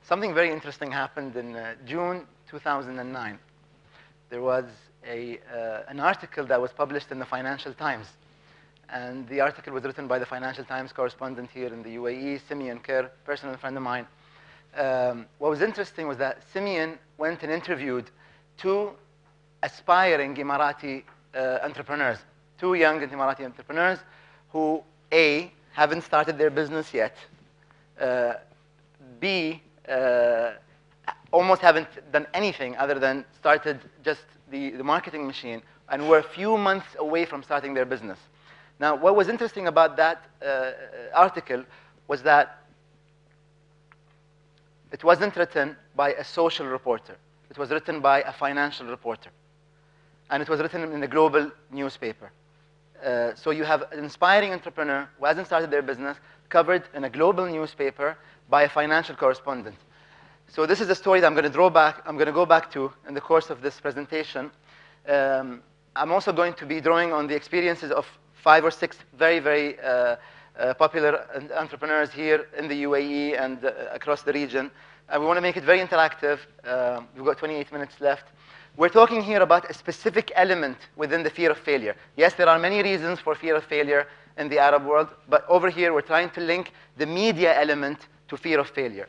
something very interesting happened in June 2009. There was an article that was published in the Financial Times. And the article was written by the Financial Times correspondent here in the UAE, Simeon Kerr, personal friend of mine. What was interesting was that Simeon went and interviewed two aspiring Emirati entrepreneurs, two young Emirati entrepreneurs who, A, haven't started their business yet, B, almost haven't done anything other than started just the marketing machine, and were a few months away from starting their business. Now, what was interesting about that article was that it wasn't written by a social reporter. It was written by a financial reporter. And it was written in a global newspaper. So you have an inspiring entrepreneur who hasn't started their business, covered in a global newspaper by a financial correspondent. So this is a story that I'm going to go back to in the course of this presentation. I'm also going to be drawing on the experiences of 5 or 6 very, very popular entrepreneurs here in the UAE and across the region. And we want to make it very interactive. We've got 28 minutes left. We're talking here about a specific element within the fear of failure. Yes, there are many reasons for fear of failure in the Arab world, but over here we're trying to link the media element to fear of failure.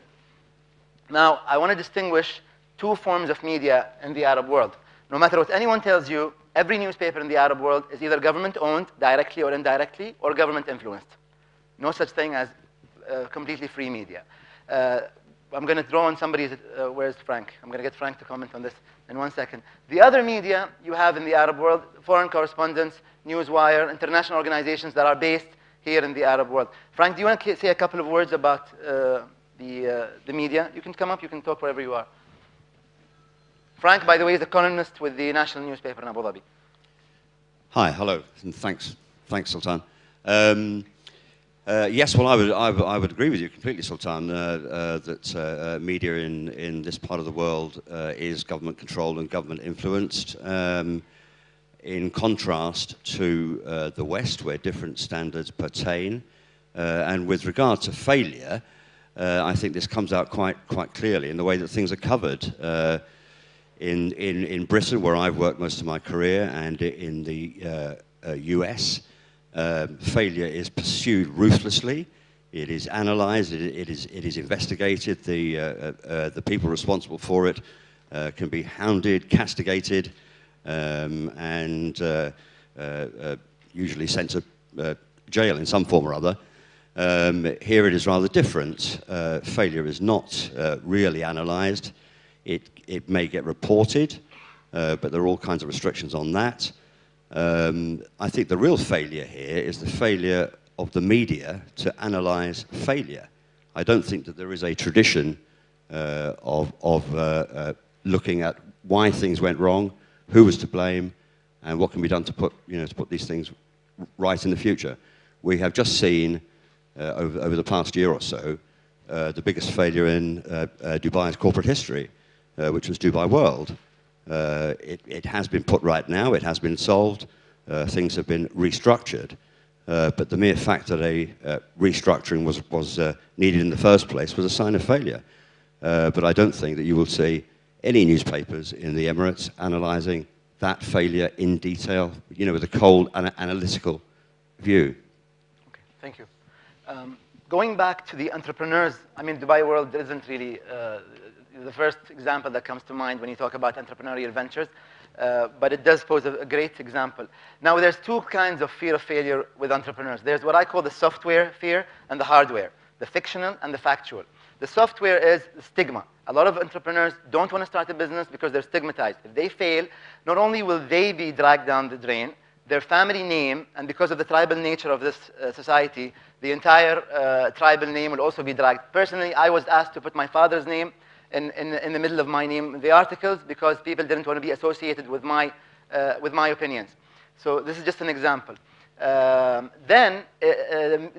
Now, I want to distinguish 2 forms of media in the Arab world. No matter what anyone tells you, every newspaper in the Arab world is either government-owned, directly or indirectly, or government-influenced. No such thing as completely free media. I'm going to draw on somebody's, where's Frank? I'm going to get Frank to comment on this in 1 second. The other media you have in the Arab world, foreign correspondents, Newswire, international organizations that are based here in the Arab world. Frank, do you want to say a couple of words about the media? You can come up, you can talk wherever you are. Frank, by the way, is a columnist with the national newspaper in Abu Dhabi. Hi, hello, and thanks, Sultan. Yes, well, I would agree with you completely, Sultan, that media in this part of the world is government-controlled and government-influenced, in contrast to the West, where different standards pertain. And with regard to failure, I think this comes out quite clearly in the way that things are covered. In Britain, where I've worked most of my career, and in the US, failure is pursued ruthlessly. It is analyzed. It is investigated. The people responsible for it can be hounded, castigated, and usually sent to jail in some form or other. Here it is rather different. Failure is not really analyzed. It may get reported, but there are all kinds of restrictions on that. I think the real failure here is the failure of the media to analyze failure. I don't think that there is a tradition of looking at why things went wrong, who was to blame, and what can be done to put these things right in the future. We have just seen over the past year or so the biggest failure in Dubai's corporate history, which was Dubai World. It has been put right now. It has been solved. Things have been restructured. But the mere fact that a restructuring was needed in the first place was a sign of failure. But I don't think that you will see any newspapers in the Emirates analyzing that failure in detail, with a cold analytical view. Okay, thank you. Going back to the entrepreneurs, I mean, Dubai World isn't really the first example that comes to mind when you talk about entrepreneurial ventures, but it does pose a great example. Now, there's 2 kinds of fear of failure with entrepreneurs. There's what I call the software fear and the hardware, the fictional and the factual. The software is the stigma. A lot of entrepreneurs don't want to start a business because they're stigmatized. If they fail, not only will they be dragged down the drain, their family name, and because of the tribal nature of this society, the entire tribal name will also be dragged. Personally, I was asked to put my father's name in the middle of my name in the articles because people didn't want to be associated with my opinions. So this is just an example. Then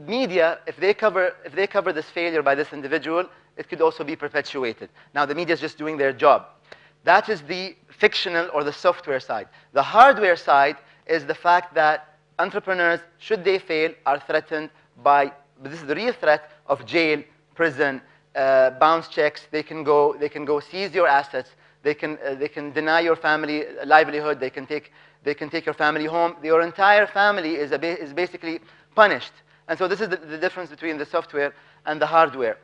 media, if they cover this failure by this individual, it could also be perpetuated. Now the media is just doing their job. That is the fictional or the software side. The hardware side is the fact that entrepreneurs, should they fail, are threatened by, this is the real threat of jail, prison, bounce checks. They can go seize your assets. They can deny your family livelihood. They can take your family home. Your entire family is basically punished. And so this is the difference between the software and the hardware.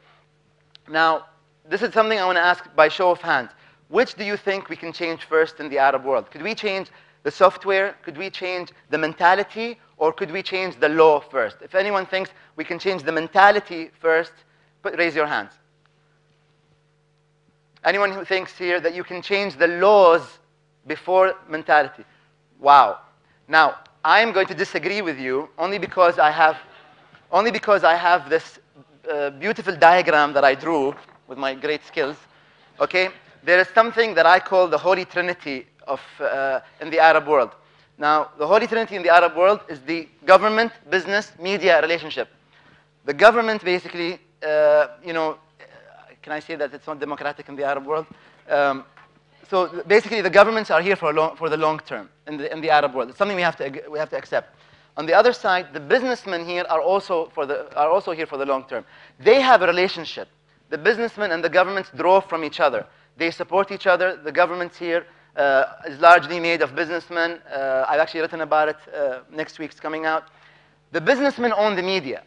Now, this is something I want to ask by show of hands. Which do you think we can change first in the Arab world? Could we change the software? Could we change the mentality? Or could we change the law first? If anyone thinks we can change the mentality first, raise your hands. Anyone who thinks here that you can change the laws before mentality? Wow. Now, I am going to disagree with you only because I have this beautiful diagram that I drew with my great skills. Okay? There is something that I call the Holy Trinity in the Arab world. Now, the Holy Trinity in the Arab world is the government, business, media relationship. The government basically, can I say that it's not democratic in the Arab world? So basically, the governments are here for the long term in the Arab world. It's something we have to accept. On the other side, the businessmen here are also here for the long term. They have a relationship. The businessmen and the governments draw from each other. They support each other. The government here is largely made of businessmen. I've actually written about it. Next week's coming out. The businessmen own the media.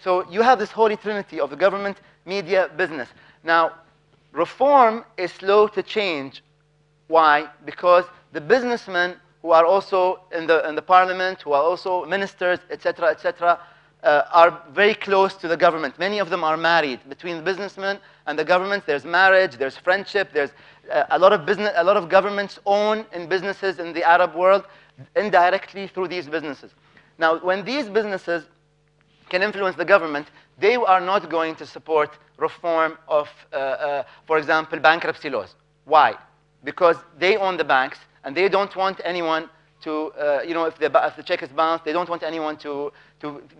So you have this holy trinity of the government, media, business. Now, reform is slow to change. Why? Because the businessmen who are also in the parliament, who are also ministers, etc., are very close to the government. Many of them are married. Between the businessmen and the government, there's marriage, there's friendship, there's a lot of governments own in businesses in the Arab world indirectly through these businesses. Now, when these businesses can influence the government, they are not going to support reform of, for example, bankruptcy laws. Why? Because they own the banks, and they don't want anyone to, if the check is bounced, they don't want anyone to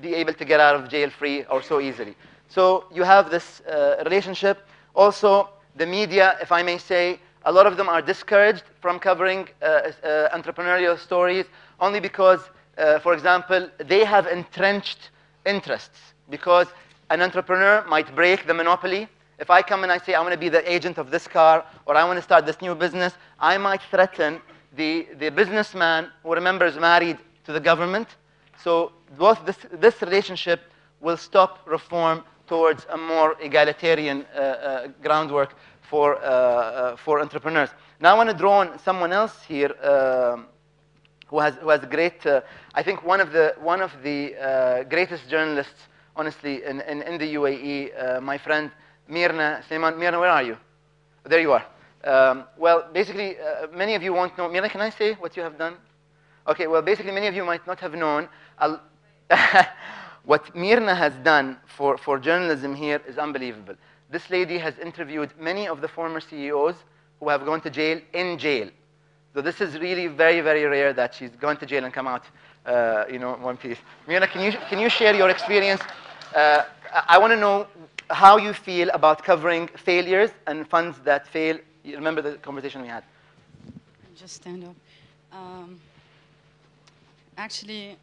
be able to get out of jail free or so easily. So you have this relationship. Also, the media, if I may say, a lot of them are discouraged from covering entrepreneurial stories only because, for example, they have entrenched interests. Because an entrepreneur might break the monopoly. If I come and I say, I want to be the agent of this car, or I want to start this new business, I might threaten the businessman who, remember, is married to the government. So both this relationship will stop reform towards a more egalitarian groundwork for entrepreneurs. Now I want to draw on someone else here who has great, I think one of the greatest journalists, honestly, in the UAE, my friend Mirna Sleiman. Mirna, where are you? There you are. Well, basically, many of you won't know. Mirna, can I say what you have done? Okay, well, basically, many of you might not have known. What Mirna has done for journalism here is unbelievable. This lady has interviewed many of the former CEOs who have gone to jail in jail. So this is really very, very rare that she's gone to jail and come out, in one piece. Mirna, can you share your experience? I want to know how you feel about covering failures and funds that fail. You remember the conversation we had? Just stand up. Actually,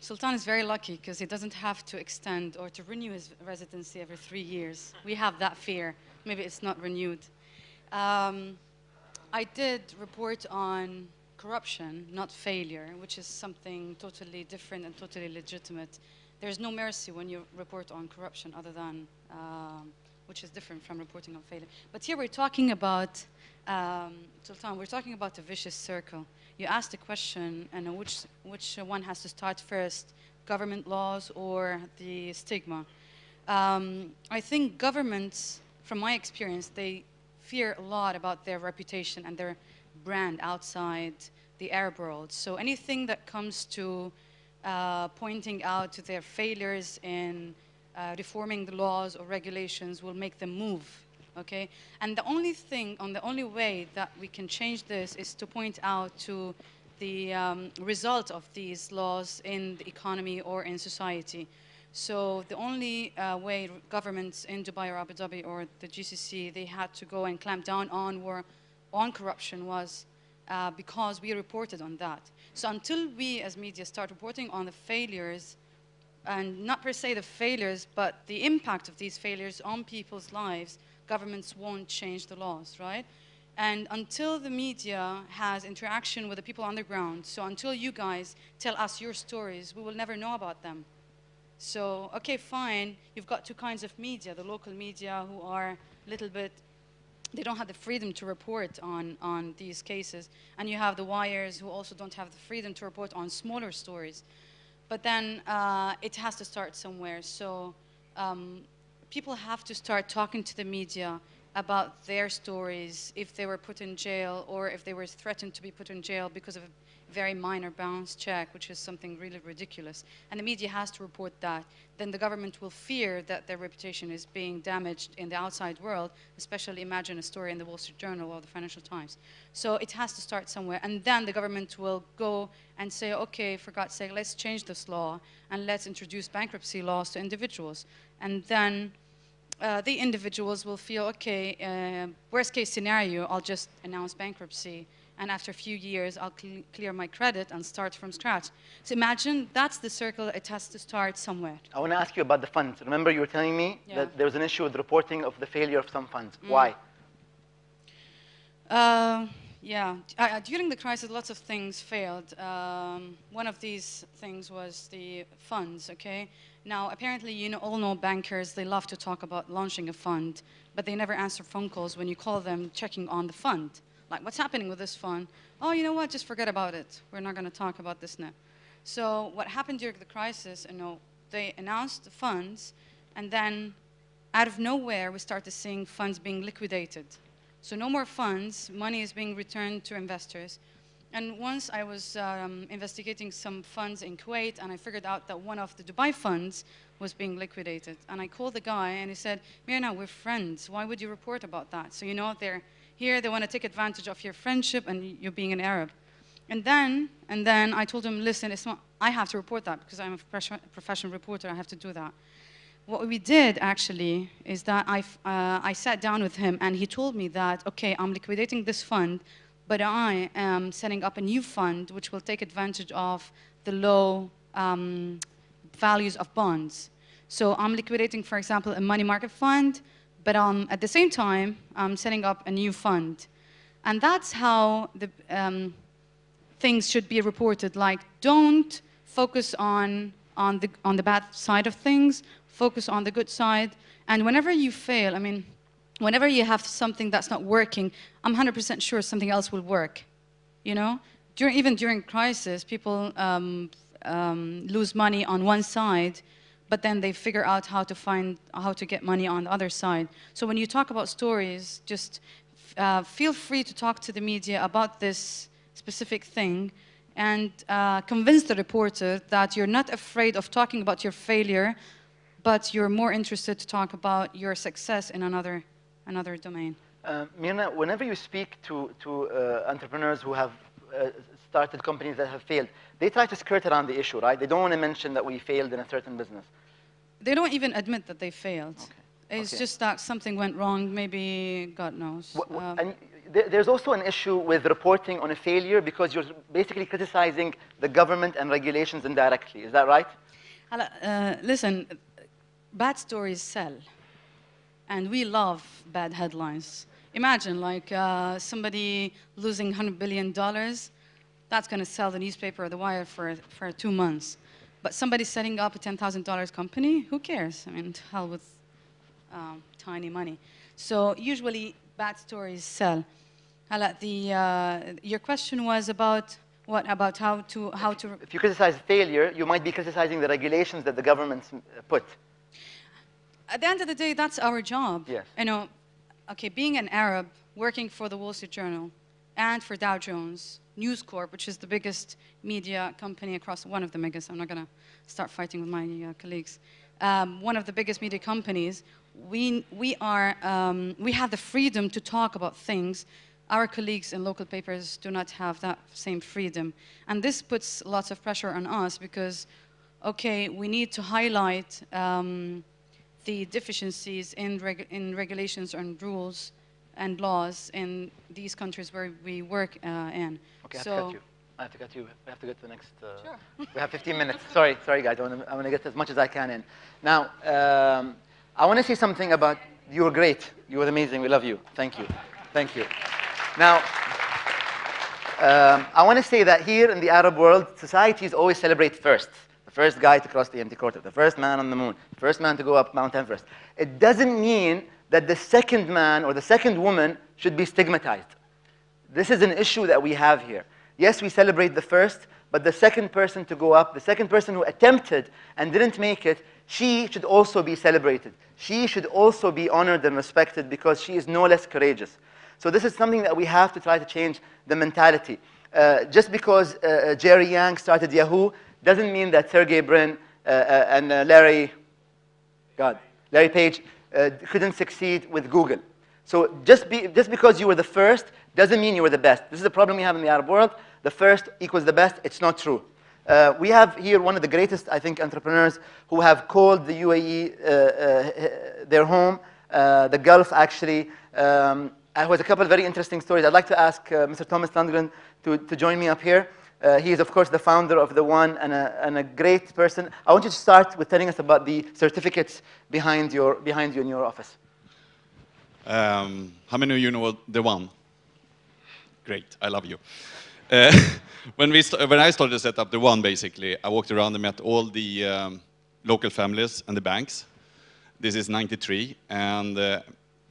Sultan is very lucky because he doesn't have to extend or to renew his residency every 3 years. We have that fear. Maybe it's not renewed. I did report on corruption, not failure, which is something totally different and totally legitimate. There's no mercy when you report on corruption other than, which is different from reporting on failure. But here we're talking about, Sultan, we're talking about a vicious circle. You asked a question, and which one has to start first, government laws or the stigma? I think governments, from my experience, they fear a lot about their reputation and their brand outside the Arab world. So anything that comes to pointing out to their failures in reforming the laws or regulations will make them move, okay? And the only way that we can change this is to point out to the result of these laws in the economy or in society. So the only way governments in Dubai or Abu Dhabi or the GCC, they had to go and clamp down on corruption was because we reported on that. So until we as media start reporting on the failures, and not per se the failures, but the impact of these failures on people's lives, governments won't change the laws, right? And until the media has interaction with the people on the ground, so until you guys tell us your stories, we will never know about them. So, okay, fine, you've got two kinds of media, the local media who are a little bit, they don't have the freedom to report on these cases, and you have the wires who also don't have the freedom to report on smaller stories. But then it has to start somewhere. So people have to start talking to the media about their stories, if they were put in jail or if they were threatened to be put in jail because of a very minor bounce check, which is something really ridiculous. And the media has to report that. Then the government will fear that their reputation is being damaged in the outside world, especially imagine a story in the Wall Street Journal or the Financial Times. So it has to start somewhere. And then the government will go and say, okay, for God's sake, let's change this law and let's introduce bankruptcy laws to individuals. And then the individuals will feel, okay, worst case scenario, I'll just announce bankruptcy. And after a few years, I'll clear my credit and start from scratch. So imagine that's the circle. It has to start somewhere. I want to ask you about the funds. Remember you were telling me that there was an issue with reporting of the failure of some funds. Why? Yeah, during the crisis, lots of things failed. One of these things was the funds, okay? Now, apparently, you all know bankers, they love to talk about launching a fund, but they never answer phone calls when you call them checking on the fund. Like, what's happening with this fund? Oh, you know what, just forget about it. We're not going to talk about this now. So what happened during the crisis, they announced the funds, and then out of nowhere, we started seeing funds being liquidated. So no more funds, money is being returned to investors. And once I was investigating some funds in Kuwait, and I figured out that one of the Dubai funds was being liquidated. And I called the guy, and he said, Mirna, we're friends. Why would you report about that? So they're here, they want to take advantage of your friendship and you being an Arab. And then I told him, listen, it's not, I have to report that because I'm a professional reporter, I have to do that. What we did actually is that I sat down with him and he told me that, okay, I'm liquidating this fund, but I am setting up a new fund which will take advantage of the low values of bonds. So I'm liquidating, for example, a money market fund, but at the same time, I'm setting up a new fund. And that's how the things should be reported. Like, don't focus on the bad side of things, focus on the good side. And whenever you fail, whenever you have something that's not working, I'm 100% sure something else will work. Even during crisis, people lose money on one side, but then they figure out how to get money on the other side. So when you talk about stories, just feel free to talk to the media about this specific thing and convince the reporter that you're not afraid of talking about your failure, but you're more interested to talk about your success in another domain. Mirna, whenever you speak to entrepreneurs who have started companies that have failed, they try to skirt around the issue, right? They don't want to mention that we failed in a certain business. They don't even admit that they failed. Okay. It's just that something went wrong, maybe, God knows. And there's also an issue with reporting on a failure because you're basically criticizing the government and regulations indirectly. Is that right? Listen, bad stories sell. And we love bad headlines. Imagine, somebody losing $100 billion, that's going to sell the newspaper or the wire for 2 months. But somebody setting up a $10,000 company, who cares? Hell with tiny money. So usually, bad stories sell. Your question was about what? About how to... If you criticize failure, you might be criticizing the regulations that the government put. At the end of the day, that's our job. Yes. Okay, being an Arab, working for the Wall Street Journal and for Dow Jones, News Corp, which is the biggest media company across, one of the biggest, I'm not going to start fighting with my colleagues, one of the biggest media companies, we have the freedom to talk about things. Our colleagues in local papers do not have that same freedom. And this puts lots of pressure on us because, okay, we need to highlight the deficiencies in regulations and rules and laws in these countries where we work in. Okay, so, I have to cut you. We have to get to the next. Sure. We have 15 minutes. Sorry, guys. I want to get as much as I can in. Now, I want to say something about you were great. You were amazing. We love you. Thank you. Thank you. Now, I want to say that here in the Arab world, societies always celebrate first. The first guy to cross the empty quarter, the first man on the moon, the first man to go up Mount Everest. It doesn't mean that the second man or the second woman should be stigmatized. This is an issue that we have here. Yes, we celebrate the first, but the second person to go up, the second person who attempted and didn't make it, she should also be celebrated. She should also be honored and respected because she is no less courageous. So this is something that we have to try to change the mentality. Just because Jerry Yang started Yahoo doesn't mean that Sergey Brin and Larry Page couldn't succeed with Google. So just because you were the first doesn't mean you were the best. This is the problem we have in the Arab world. The first equals the best. It's not true. We have here one of the greatest, I think, entrepreneurs who have called the UAE their home, the Gulf, actually. I have a couple of very interesting stories. I'd like to ask Mr. Thomas Lundgren to join me up here. He is, of course, the founder of The One and a great person. I want you to start with telling us about the certificates behind you in your office. How many of you know The One? Great, I love you. When I started to set up The One, basically, I walked around and met all the local families and the banks. This is 93, and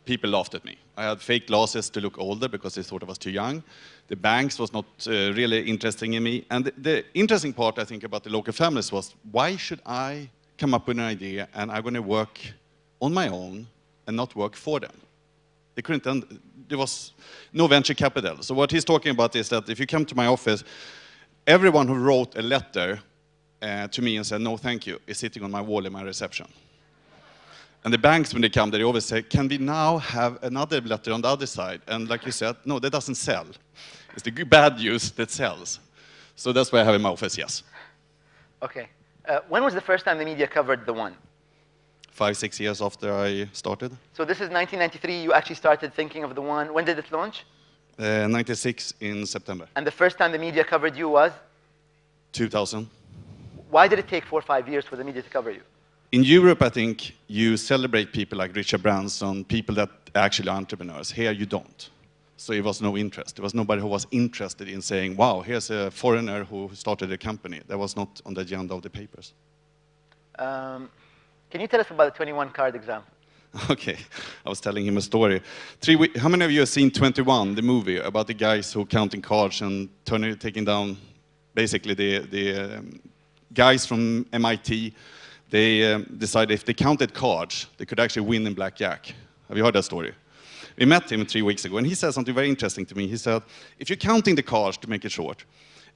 people laughed at me. I had fake glasses to look older because they thought I was too young. The banks was not really interesting in me. And the interesting part, I think, about the local families was, why should I come up with an idea and I'm going to work on my own and not work for them? They couldn't, there was no venture capital. So what he's talking about is that if you come to my office, everyone who wrote a letter to me and said, no, thank you, is sitting on my wall in my reception. And the banks, when they come, they always say, can we now have another letter on the other side? And like you said, no, that doesn't sell. It's the bad news that sells. So that's why I have in my office, yes. Okay. When was the first time the media covered The One? 5, 6 years after I started. So this is 1993. You actually started thinking of The One. When did it launch? 96 in September. And the first time the media covered you was? 2000. Why did it take 4 or 5 years for the media to cover you? In Europe, I think you celebrate people like Richard Branson, people that actually are entrepreneurs. Here, you don't. So it was no interest. There was nobody who was interested in saying, wow, here's a foreigner who started a company. That was not on the agenda of the papers. Can you tell us about the 21 card example? Okay, I was telling him a story. How many of you have seen 21, the movie, about the guys who are counting cards and taking down, basically, the guys from MIT? They decided if they counted cards, they could actually win in blackjack. Have you heard that story? We met him 3 weeks ago, and he said something very interesting to me. He said, if you're counting the cards, to make it short,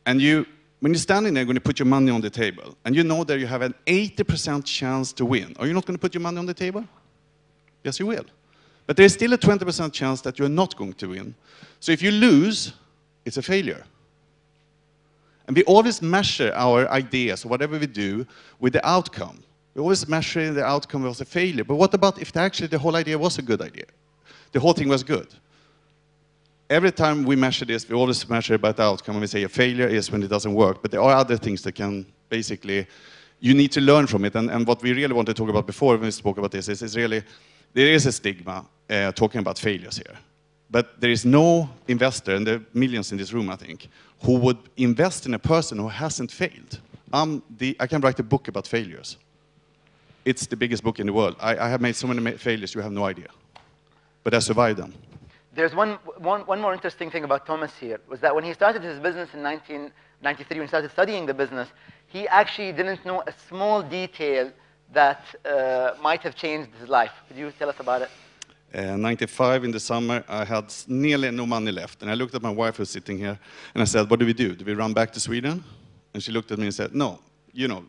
and when you're standing there, you're going to put your money on the table, and you know that you have an 80% chance to win, are you not going to put your money on the table? Yes, you will. But there's still a 20% chance that you're not going to win. So if you lose, it's a failure. And we always measure our ideas, or whatever we do, with the outcome. We always measure the outcome was a failure. But what about if actually the whole idea was a good idea? The whole thing was good. Every time we measure this, we always measure by the outcome, and we say a failure is when it doesn't work. But there are other things that can basically, you need to learn from it. And what we really want to talk about before when we spoke about this is really, there is a stigma talking about failures here. But there is no investor, and there are millions in this room, I think, who would invest in a person who hasn't failed. I can write a book about failures. It's the biggest book in the world. I have made so many failures, you have no idea. But I survived them. There's one more interesting thing about Thomas here, was that when he started his business in 1993, when he started studying the business, he actually didn't know a small detail that might have changed his life. Could you tell us about it? 95 in the summer, I had nearly no money left. And I looked at my wife who's sitting here, and I said, what do we do? Do we run back to Sweden? And she looked at me and said, no. You know,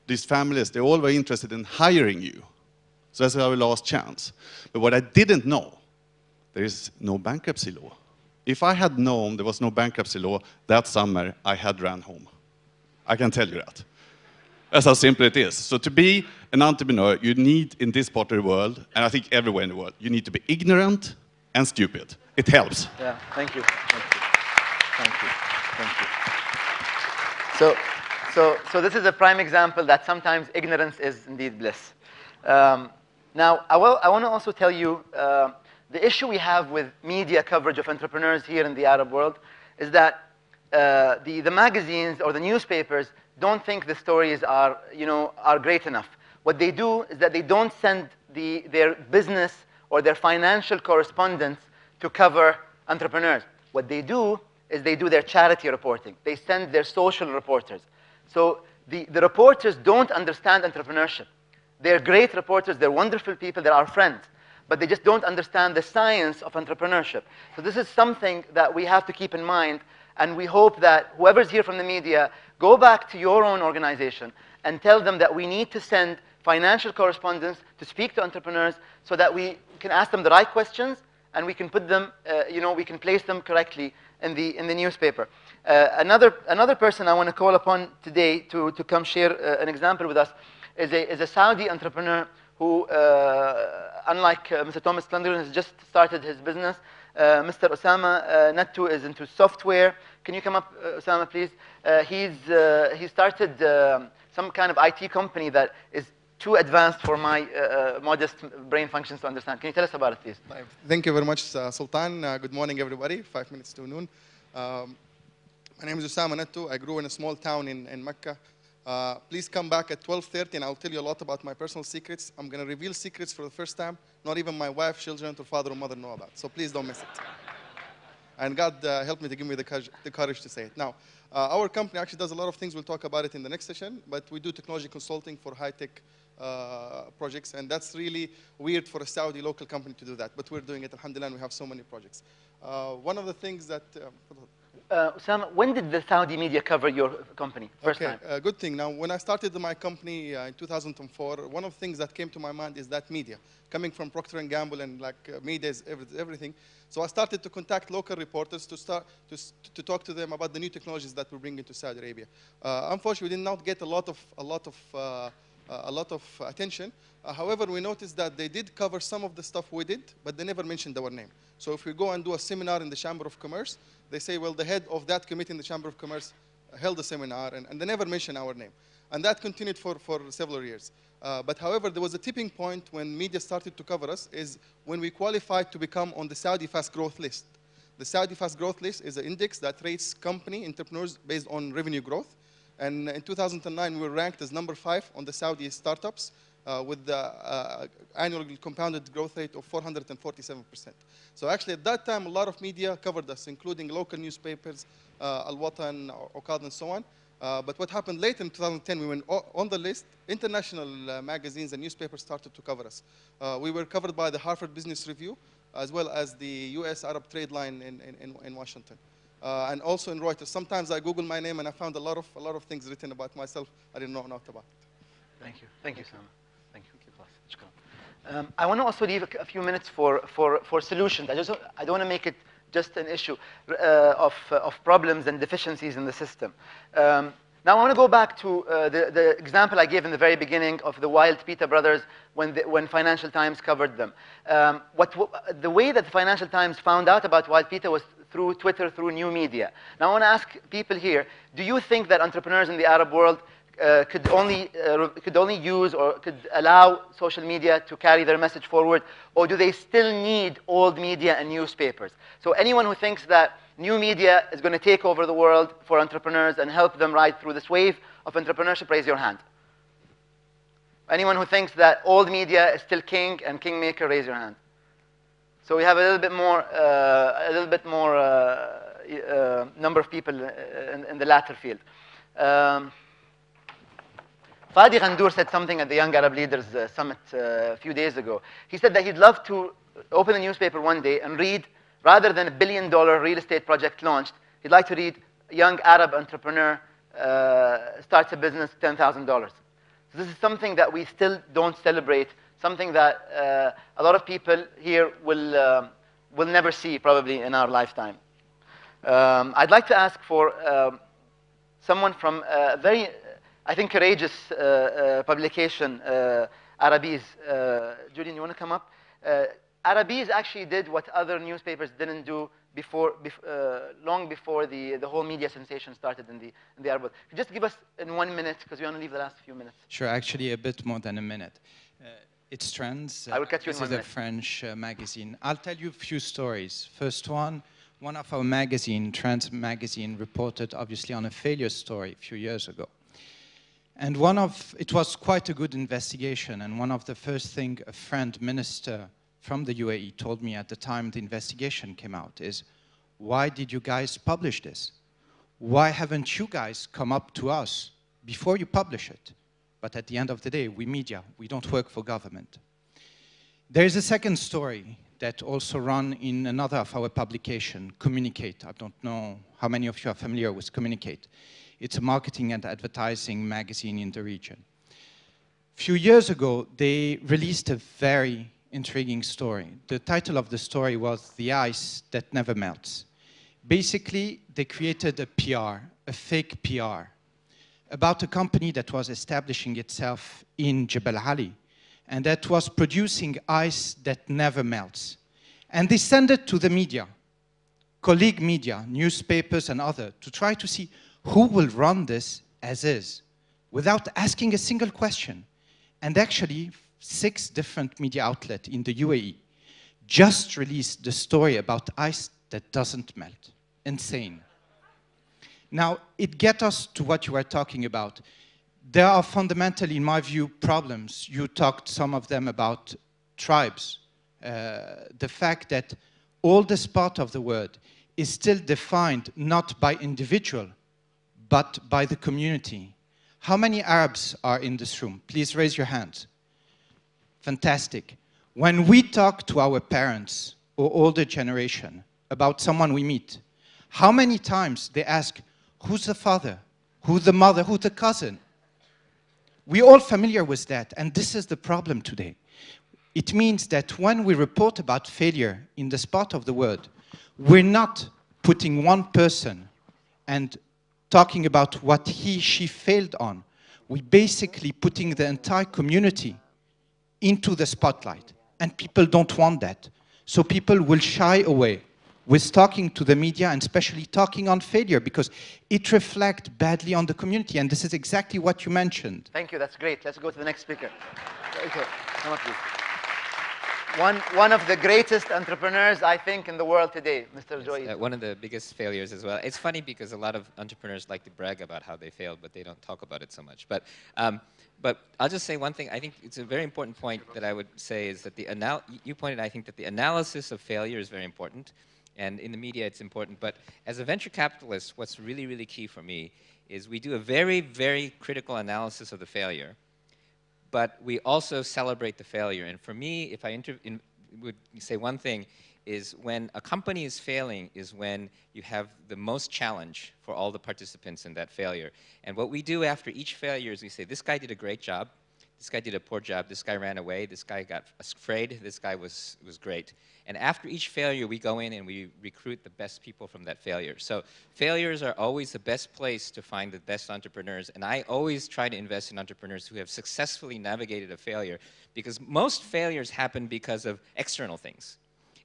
these families, they all were interested in hiring you. So that's our last chance. But what I didn't know, there is no bankruptcy law. If I had known there was no bankruptcy law that summer, I had ran home. I can tell you that. That's how simple it is. So to be an entrepreneur, you need, in this part of the world, and I think everywhere in the world, you need to be ignorant and stupid. It helps. Yeah, thank you. Thank you. Thank you. Thank you. So this is a prime example that sometimes ignorance is indeed bliss. Now, I want to also tell you the issue we have with media coverage of entrepreneurs here in the Arab world is that the magazines or the newspapers don't think the stories are great enough. What they do is that they don't send their business or their financial correspondents to cover entrepreneurs. What they do is they do their charity reporting. They send their social reporters. So the reporters don't understand entrepreneurship. They're great reporters. They're wonderful people. They're our friends. But they just don't understand the science of entrepreneurship. So this is something that we have to keep in mind. And we hope that whoever's here from the media, go back to your own organization and tell them that we need to send financial correspondents to speak to entrepreneurs so that we can ask them the right questions and we can put them, we can place them correctly in the newspaper. Another person I want to call upon today to come share an example with us is a Saudi entrepreneur who, unlike Mr. Thomas Slenderen, has just started his business. Mr. Osama Nattu is into software. Can you come up, Osama, please? He started some kind of IT company that is too advanced for my modest brain functions to understand. Can you tell us about it, please? Thank you very much, Sultan. Good morning, everybody. 5 minutes to noon. My name is Osama Nattu. I grew in a small town in Mecca. Please come back at 12:30 and I'll tell you a lot about my personal secrets. I'm going to reveal secrets for the first time. Not even my wife, children, or father or mother know about. So please don't miss it. And God help me to give me the courage to say it. Now, our company actually does a lot of things. We'll talk about it in the next session. But we do technology consulting for high-tech projects. And that's really weird for a Saudi local company to do that. But we're doing it, alhamdulillah, and we have so many projects. One of the things that... Osama, when did the Saudi media cover your company first time? Good thing. Now, when I started my company in 2004, one of the things that came to my mind is that media. Coming from Procter & Gamble and media is everything. So I started to contact local reporters to talk to them about the new technologies that we're bringing to Saudi Arabia. Unfortunately, we did not get a lot of attention. However, we noticed that they did cover some of the stuff we did, but they never mentioned our name. So if we go and do a seminar in the Chamber of Commerce, they say, well, the head of that committee in the Chamber of Commerce held a seminar, and they never mentioned our name. And that continued for several years. But however, there was a tipping point when media started to cover us, is when we qualified to become on the Saudi Fast Growth List. The Saudi Fast Growth List is an index that rates company entrepreneurs based on revenue growth. And in 2009, we were ranked as number 5 on the Saudi startups with the annual compounded growth rate of 447%. So actually, at that time, a lot of media covered us, including local newspapers, Al Watan, Okad, and so on. But what happened later in 2010, we went on the list. International magazines and newspapers started to cover us. We were covered by the Harvard Business Review, as well as the US Arab Trade Line in Washington. And also in Reuters. Sometimes I Google my name and I found a lot of things written about myself I didn't know about it. Thank you. Thank you, Sam. Thank you. I want to also leave a few minutes for solutions. I don't want to make it just an issue of problems and deficiencies in the system. Now I want to go back to the example I gave in the very beginning of the Wild Pita brothers when Financial Times covered them. The way that the Financial Times found out about Wild Pita was through Twitter, through new media. Now I want to ask people here, do you think that entrepreneurs in the Arab world could only use or could allow social media to carry their message forward, or do they still need old media and newspapers? So anyone who thinks that new media is going to take over the world for entrepreneurs and help them ride through this wave of entrepreneurship, raise your hand. Anyone who thinks that old media is still king and kingmaker, raise your hand. So we have a little bit more number of people in the latter field. Fadi Ghandour said something at the Young Arab Leaders Summit a few days ago. He said that he'd love to open a newspaper one day and read, rather than $1 billion real estate project launched, he'd like to read a young Arab entrepreneur starts a business, $10,000. So this is something that we still don't celebrate, something that a lot of people here will never see probably in our lifetime. I'd like to ask for someone from a very, I think, courageous publication, Arabiz. Julian, you want to come up? Arabiz actually did what other newspapers didn't do long before the whole media sensation started in the Arab world. Just give us in 1 minute, because we want to leave the last few minutes. Sure, actually a bit more than a minute. It's Trends. I will cut you in 1 minute. This is a French magazine. I'll tell you a few stories. First one of our magazine, Trends magazine, reported obviously on a failure story a few years ago. And it was quite a good investigation, and one of the first things a friend minister from the UAE told me at the time the investigation came out is, why did you guys publish this? Why haven't you guys come up to us before you publish it? But at the end of the day, we media, we don't work for government. There is a second story that also run in another of our publication, Communicate. I don't know how many of you are familiar with Communicate. It's a marketing and advertising magazine in the region. A few years ago, they released a very intriguing story. The title of the story was The Ice That Never Melts. Basically, they created a PR, a fake PR, about a company that was establishing itself in Jebel Ali, and that was producing ice that never melts. And they sent it to the media, colleague media, newspapers and others, to try to see who will run this as is, without asking a single question. And actually, 6 different media outlets in the UAE just released the story about ice that doesn't melt. Insane. Now, it gets us to what you were talking about. There are fundamentally, in my view, problems. You talked, some of them, about tribes. The fact that all this part of the world is still defined not by individual, but by the community. How many Arabs are in this room? Please raise your hands. Fantastic. When we talk to our parents or older generation about someone we meet, how many times they ask, who's the father? Who's the mother? Who's the cousin? We're all familiar with that, and this is the problem today. It means that when we report about failure in this part of the world, we're not putting one person and talking about what he, she failed on. We're basically putting the entire community into the spotlight, and people don't want that. So people will shy away with talking to the media, and especially talking on failure, because it reflects badly on the community, and this is exactly what you mentioned. Thank you, that's great. Let's go to the next speaker. Okay, come up, please. One of the greatest entrepreneurs, I think, in the world today, Mr. Joy. One of the biggest failures as well. It's funny because a lot of entrepreneurs like to brag about how they failed, but they don't talk about it so much. But I'll just say one thing. I think it's a very important point that I would say is that you pointed, I think, that the analysis of failure is very important. And in the media, it's important. But as a venture capitalist, what's really, really key for me is we do a very, very critical analysis of the failure, but we also celebrate the failure. And for me, if I would say one thing, is when a company is failing is when you have the most challenge for all the participants in that failure. And what we do after each failure is we say, this guy did a great job, this guy did a poor job, this guy ran away, this guy got afraid, this guy was great. And after each failure, we go in and we recruit the best people from that failure. So failures are always the best place to find the best entrepreneurs. And I always try to invest in entrepreneurs who have successfully navigated a failure, because most failures happen because of external things.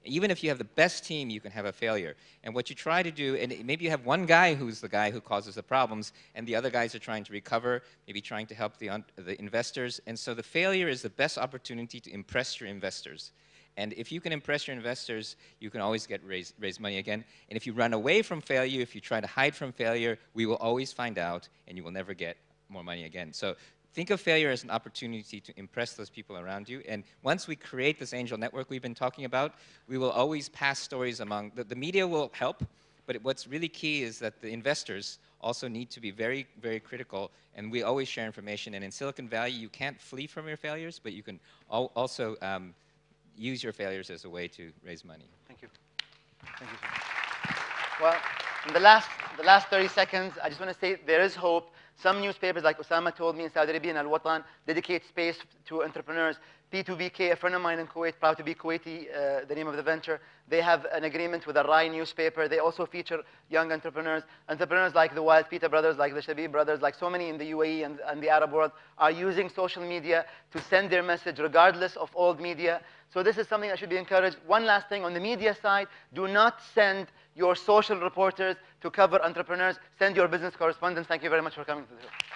Even if you have the best team, you can have a failure. And what you try to do, and maybe you have one guy who's the guy who causes the problems, and the other guys are trying to recover, maybe trying to help the investors. And so the failure is the best opportunity to impress your investors. And if you can impress your investors, you can always raise money again. And if you run away from failure, if you try to hide from failure, we will always find out, and you will never get more money again. So think of failure as an opportunity to impress those people around you. And once we create this angel network we've been talking about, we will always pass stories among, the media will help, but what's really key is that the investors also need to be very, very critical, and we always share information. And in Silicon Valley, you can't flee from your failures, but you can also use your failures as a way to raise money. Thank you. Thank you, sir. Well, in the last 30 seconds, I just want to say there is hope. Some newspapers, like Osama told me in Saudi Arabia and Al-Watan, dedicate space to entrepreneurs. P2BK, a friend of mine in Kuwait, proud to be Kuwaiti, the name of the venture, they have an agreement with a Rai newspaper. They also feature young entrepreneurs. Entrepreneurs like the Wild Pita brothers, like the Shabib brothers, like so many in the UAE and the Arab world are using social media to send their message regardless of old media. So this is something that should be encouraged. One last thing on the media side, do not send your social reporters to cover entrepreneurs. Send your business correspondents. Thank you very much for coming to the show.